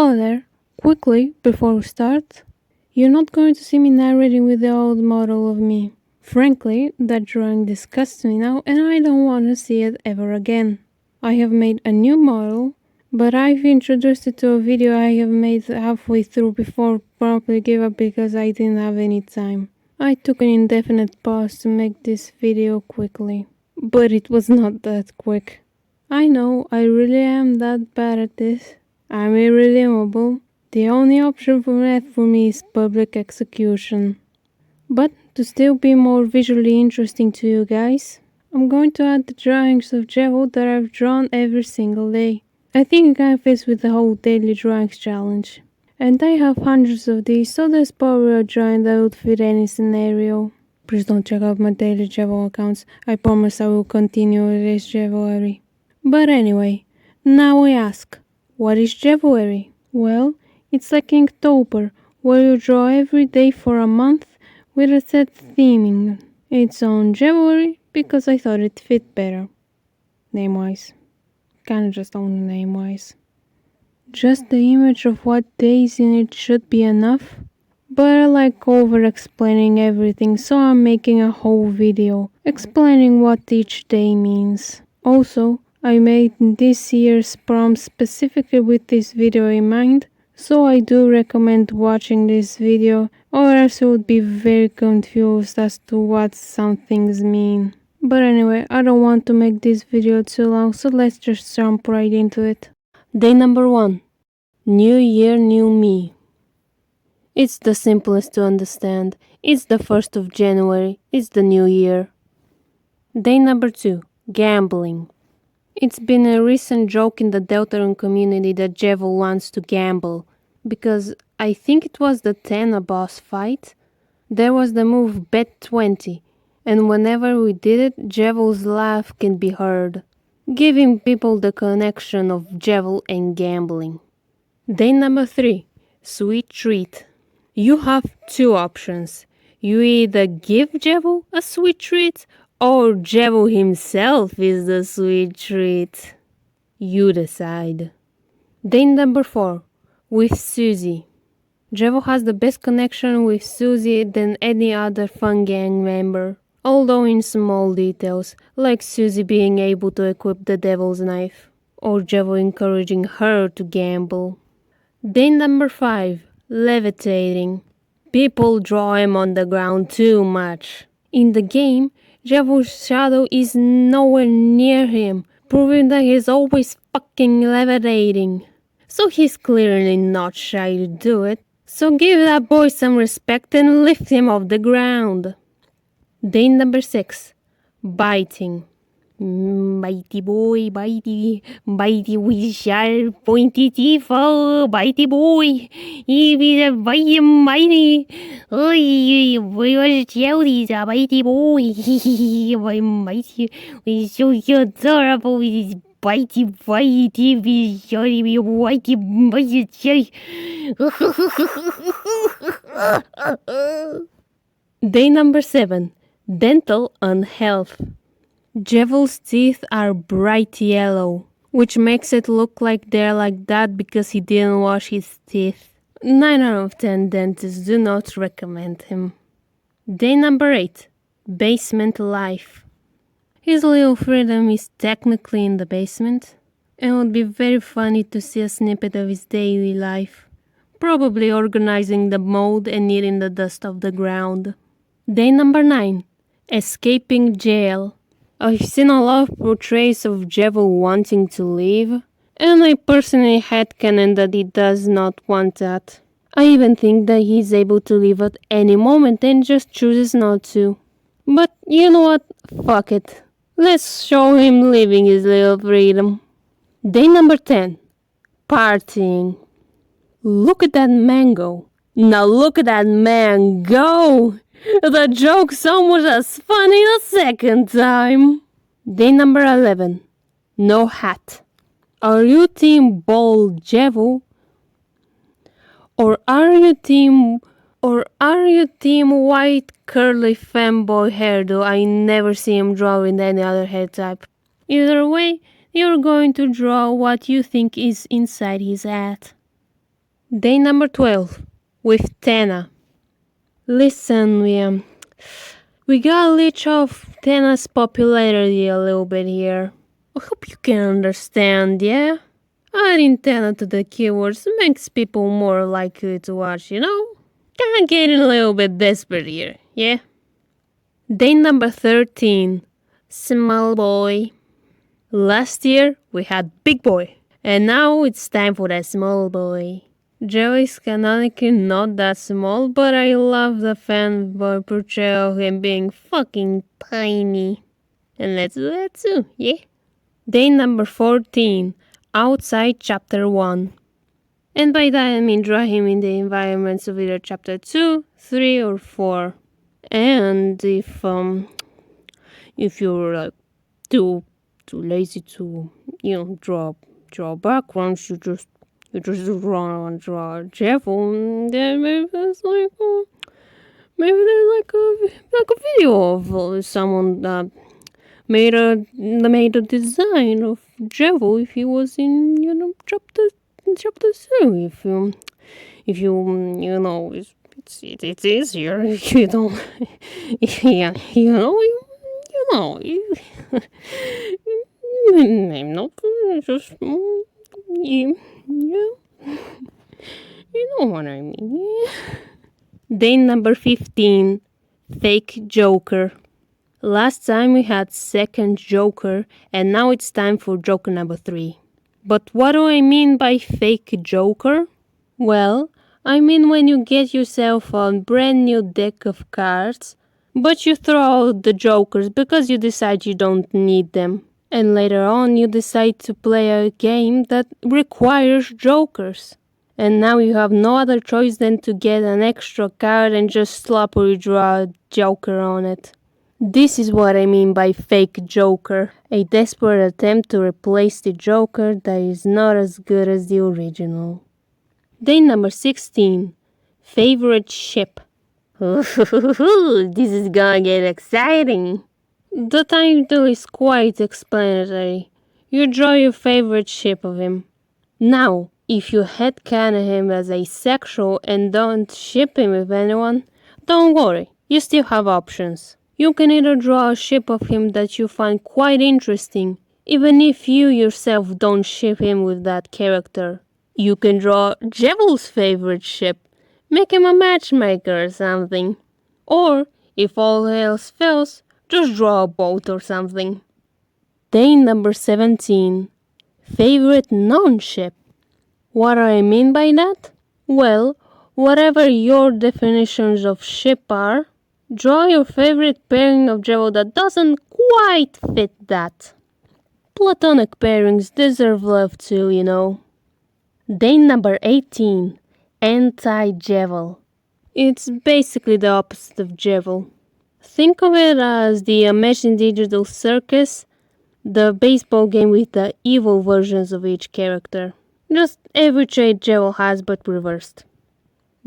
Hello there. Quickly, before we start, you're not going to see me narrating with the old model of me. Frankly, that drawing disgusts me now and I don't want to see it ever again. I have made a new model, but I've introduced it to a video I have made halfway through before promptly gave up because I didn't have any time. I took an indefinite pause to make this video quickly, but it was not that quick. I know I really am that bad at this. I'm irredeemable. The only option left for me is public execution. But to still be more visually interesting to you guys, I'm going to add the drawings of Jevil that I've drawn every single day. I think I fits with the whole daily drawings challenge. And I have hundreds of these, so there's probably a drawing that would fit any scenario. Please don't check out my daily Jevil accounts. I promise I will continue with this Jevilary. But anyway, now we ask, what is Jevilary? Well, it's like Inktober, where you draw every day for a month with a set theming. It's on Jevilary because I thought it fit better. Name-wise. Kinda just only name-wise. Just the image of what days in it should be enough. But I like over-explaining everything, so I'm making a whole video explaining what each day means. Also, I made this year's prompt specifically with this video in mind, so I do recommend watching this video or else you would be very confused as to what some things mean. But anyway, I don't want to make this video too long, so let's just jump right into it. Day number 1. New year, new me. It's the simplest to understand. It's the 1st of January. It's the new year. Day number 2. Gambling. It's been a recent joke in the Deltarune community that Jevil wants to gamble, because I think it was the Tena boss fight. There was the move Bet 20, and whenever we did it, Jevil's laugh can be heard, giving people the connection of Jevil and gambling. Day number 3. Sweet treat. You have two options. You either give Jevil a sweet treat, or Jevil himself is the sweet treat. You decide. Day number 4. With Susie. Jevil has the best connection with Susie than any other fun gang member, although in small details, like Susie being able to equip the devil's knife, or Jevil encouraging her to gamble. Day number 5. Levitating. People draw him on the ground too much. In the game, Jevil's shadow is nowhere near him, proving that he's always fucking levitating. So he's clearly not shy to do it. So give that boy some respect and lift him off the ground. Day number 6. Biting. Bitey boy, bitey with sharp pointy teeth, oh, bitey boy, if he's a bitey mighty, oh, we was jellies, a bitey boy, my mighty, we so adorable with his bitey teeth, he's shorty, we whitey, bitey jelly. Day number 7. Dental unhealth. Jevil's teeth are bright yellow, which makes it look like they're like that because he didn't wash his teeth. 9 out of 10 dentists do not recommend him. Day number 8. Basement life. His little freedom is technically in the basement, and it would be very funny to see a snippet of his daily life, probably organizing the mold and eating the dust off the ground. Day number 9. Escaping jail. I've seen a lot of portraits of Jevil wanting to leave, and I personally headcanon that he does not want that. I even think that he's able to leave at any moment and just chooses not to. But you know what? Fuck it. Let's show him living his little freedom. Day number 10. Partying. Look at that man go. Now look at that man go! The joke's almost as funny the second time. Day number 11. No hat. Are you team bald Jevil? Or are you team white curly femboy hairdo? I never see him draw in any other hair type. Either way, you're going to draw what you think is inside his hat. Day number 12 with Tana. Listen, we gotta leech off Tana's popularity a little bit here. I hope you can understand, yeah? Adding Tana to the keywords makes people more likely to watch, you know? Kinda getting a little bit desperate here, yeah? Day number 13. Small boy. Last year we had big boy, and now it's time for that small boy. Joe is canonically not that small, but I love the fanboy portrayal of him being fucking tiny. And let's do that too, yeah? Day number 14. Outside chapter 1. And by that I mean draw him in the environments of either chapter 2, 3, or 4. And if you're like too lazy to draw backgrounds, you just draw Jevel. Then maybe there's like a video of someone that made a design of Jevel if he was in chapter 2. It's easier if you don't. Yeah, I'm not just yeah, you know what I mean. Yeah. Day number 15. Fake Joker. Last time we had second Joker, and now it's time for Joker number 3. But what do I mean by fake Joker? Well, I mean when you get yourself a brand new deck of cards, but you throw out the Jokers because you decide you don't need them. And later on you decide to play a game that requires Jokers. And now you have no other choice than to get an extra card and just sloppily draw a Joker on it. This is what I mean by fake Joker, a desperate attempt to replace the Joker that is not as good as the original. Day number 16. Favorite ship. This is gonna get exciting. The title is quite explanatory. You draw your favorite ship of him. Now, if you headcanon him as asexual and don't ship him with anyone, don't worry, you still have options. You can either draw a ship of him that you find quite interesting, even if you yourself don't ship him with that character. You can draw Jevel's favorite ship, make him a matchmaker or something. Or, if all else fails, just draw a boat or something. Day number 17. Favorite non-ship. What do I mean by that? Well, whatever your definitions of ship are, draw your favorite pairing of Jevel that doesn't quite fit that. Platonic pairings deserve love too, you know. Day number 18. Anti-Jevel. It's basically the opposite of Jevel. Think of it as the Imagine Digital Circus, the baseball game with the evil versions of each character. Just every trait Jevel has but reversed.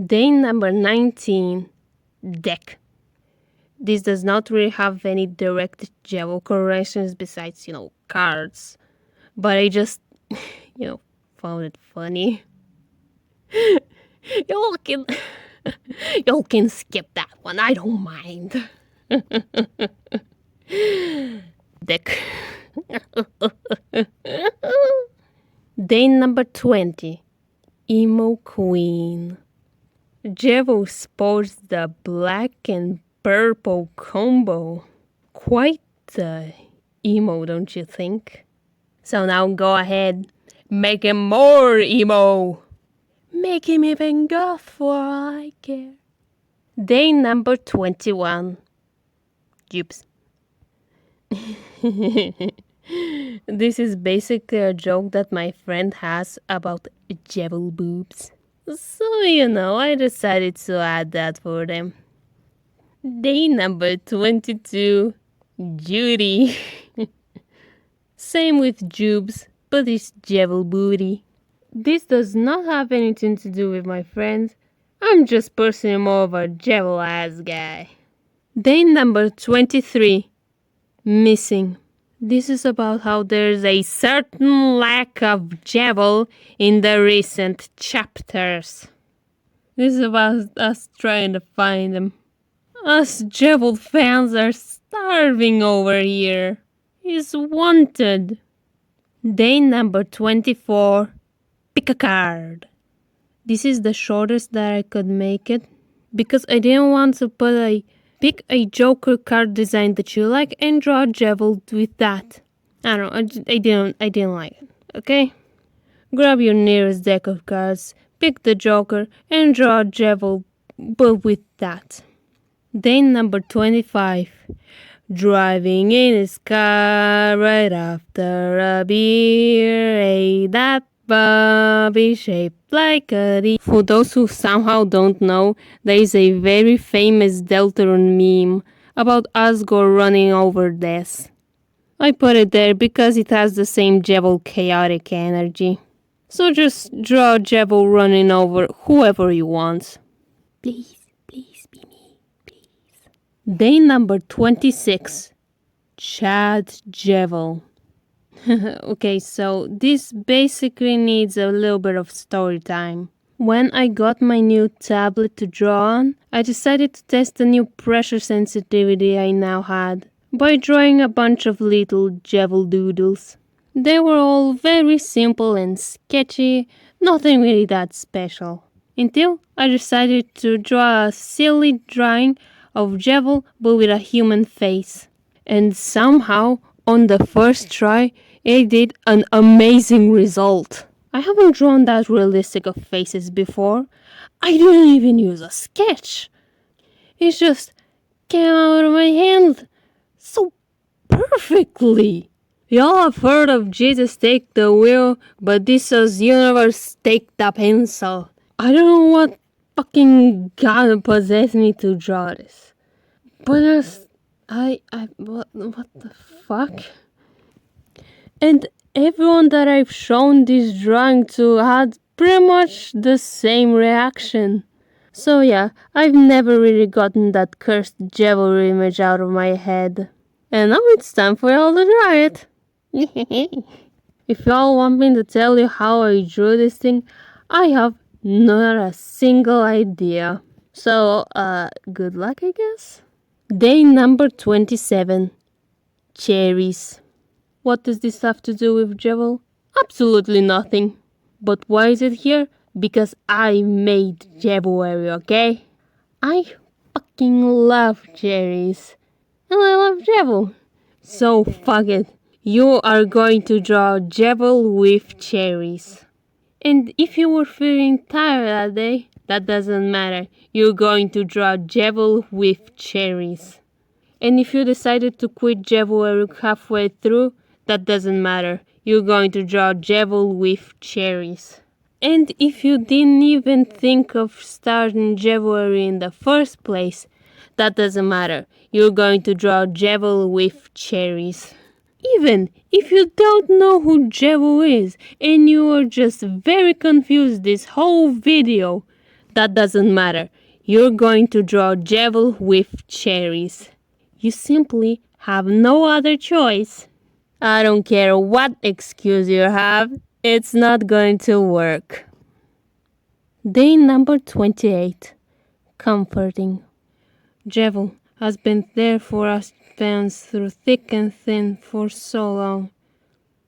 Day number 19. Deck. This does not really have any direct Jevel correlations besides, cards. But I just, found it funny. Y'all can, y'all can skip that one. I don't mind. Deck. Day number 20. Emo Queen. Jevel sports the black and purple combo. Quite emo, don't you think? So now go ahead, make him more emo. Make him even goth for all I care. Day number 21. Jupes. This is basically a joke that my friend has about Jevel boobs. So, I decided to add that for them. Day number 22. Judy. Same with Jubes, but it's Jevel booty. This does not have anything to do with my friends. I'm just personally more of a Jevel ass guy. Day number 23. Missing. This is about how there's a certain lack of Jevil in the recent chapters. This is about us trying to find them. Us Jevil fans are starving over here. He's wanted. Day number 24. Pick a card. This is the shortest that I could make it because I didn't want to pick a Joker card design that you like and draw a Jevil with that. I don't know, I didn't like it, okay? Grab your nearest deck of cards, pick the Joker, and draw a Jevil, but with that. Day number 25. Driving in his car right after a beer, that Bobby shaped like a D. For those who somehow don't know, there is a very famous Deltarune meme about Asgore running over this. I put it there because it has the same Jevil chaotic energy. So just draw Jevil running over whoever you want. Please be me, please. Day number 26. Chad Jevil. Okay, so this basically needs a little bit of story time. When I got my new tablet to draw on, I decided to test the new pressure sensitivity I now had by drawing a bunch of little Jevil doodles. They were all very simple and sketchy, nothing really that special. Until I decided to draw a silly drawing of Jevil but with a human face. And somehow, on the first try, it did an amazing result. I haven't drawn that realistic of faces before. I didn't even use a sketch. It just came out of my hand so perfectly. Y'all have heard of Jesus take the wheel, but this was universe take the pencil. I don't know what fucking God possessed me to draw this. But what the fuck? And everyone that I've shown this drawing to had pretty much the same reaction. So yeah, I've never really gotten that cursed Jevilry image out of my head. And now it's time for y'all to draw it. If y'all want me to tell you how I drew this thing, I have not a single idea. So, good luck, I guess? Day number 27. Cherries. What does this have to do with Jevil? Absolutely nothing. But why is it here? Because I made Jevilary, okay? I fucking love cherries. And I love Jevil. So fuck it. You are going to draw Jevil with cherries. And if you were feeling tired that day, that doesn't matter. You're going to draw Jevil with cherries. And if you decided to quit Jevilary halfway through, that doesn't matter. You're going to draw Jevil with cherries. And if you didn't even think of starting Jevilary in the first place, that doesn't matter. You're going to draw Jevil with cherries. Even if you don't know who Jevil is and you are just very confused this whole video, that doesn't matter. You're going to draw Jevil with cherries. You simply have no other choice. I don't care what excuse you have, it's not going to work. Day number 28. Comforting. Jevil has been there for us fans through thick and thin for so long.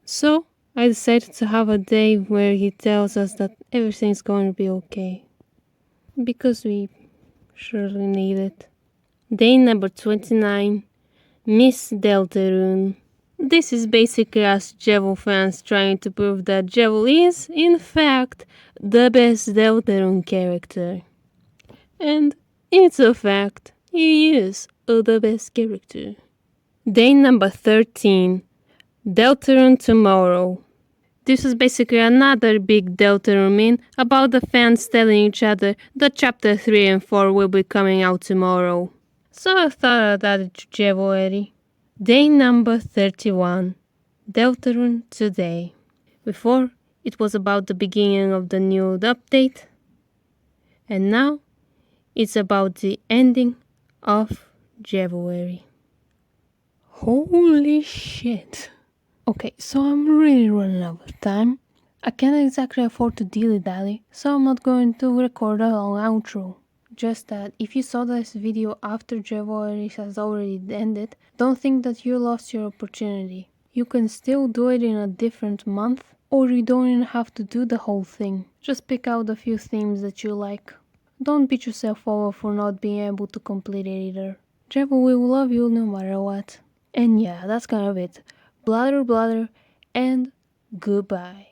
So I decided to have a day where he tells us that everything's going to be okay. Because we surely need it. Day number 29. Miss Deltarune. This is basically us Jevil fans trying to prove that Jevil is, in fact, the best Deltarune character. And it's a fact, he is the best character. Day number 13. Deltarune Tomorrow. This is basically another big Deltarune meme about the fans telling each other that chapter 3 and 4 will be coming out tomorrow. So I thought I'd add it to Jevilary. Day number 31. Deltarune Today. Before, it was about the beginning of the new update. And now, it's about the ending of Jevilary. Holy shit. Okay, so I'm really running out of time. I can't exactly afford to dilly-dally, so I'm not going to record a long outro. Just that if you saw this video after Jevilary has already ended, don't think that you lost your opportunity. You can still do it in a different month, or you don't even have to do the whole thing. Just pick out a few themes that you like. Don't beat yourself over for not being able to complete it either. Jevilary will love you no matter what. And yeah, that's kind of it. Blather, blather, and goodbye.